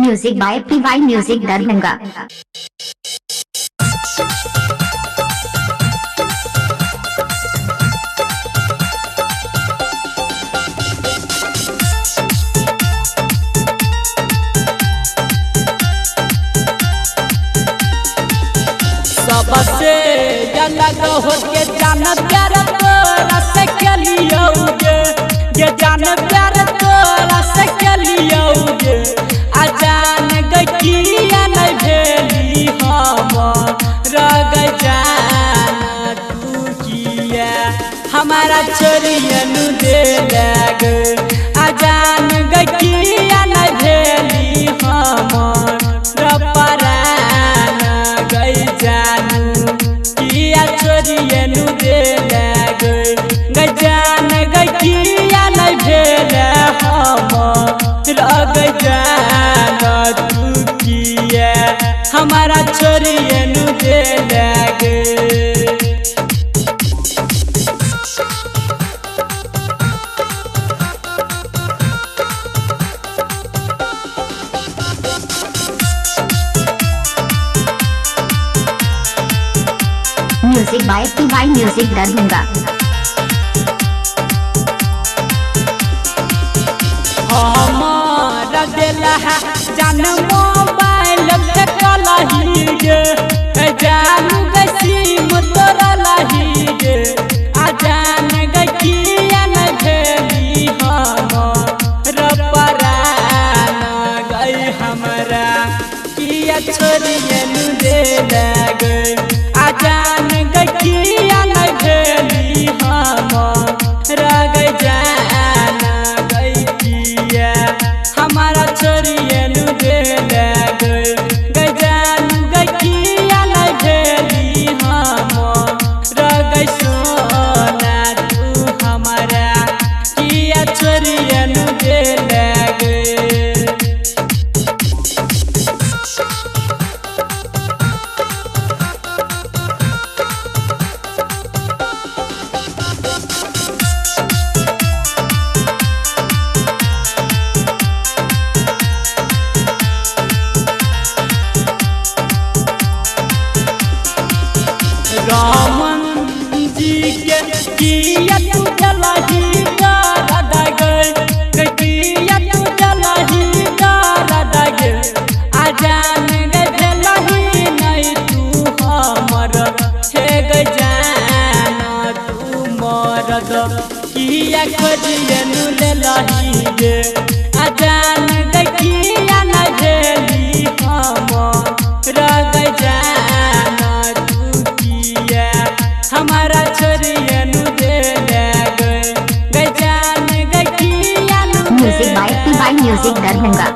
Music by PY music Darbhanga. सबसे अलग होके जान प्यार तोरा से के लियोगे, ये जान प्यार तोरा से के लियोगे। आ जान गकिया नहीं भेली हम रग जान तू किया हमारा छोरियन दे लग। आ जान गकिया नहीं भेली हम रपरान गई जानू किया छोरियनु दे लग। गजान गकिया नहीं भेल हम रग जान तू किया हमारा छोरियनु दे लग। Music by PY music Darbhanga. हमारा दिला है जान मोबाइल पे कलही गे, जान गसीम तोरा लही गे। आ जान गकिया नहीं भेली हम रपरान गई हमरा किया छोरियनु दे लग। आ जान गकिया नहीं भेली हम रग जान गई किया हमारा छोरियनु दे लग। गजान गकिया नहीं भेली हम रग सोना तू हमारा किया छोरियनु दे लग। रामन जी के किया तू जलही डार दगे, किया तू जलही डार दगे। आ जान गे भेलही नहीं तू हमर हे गजान तू मरद किया खोजियनु लेलही गे। आ जान गे किया नहीं भेली हम रग जान हमारा छोरियनु दे लग। गजान गकिया music by PY music Darbhanga.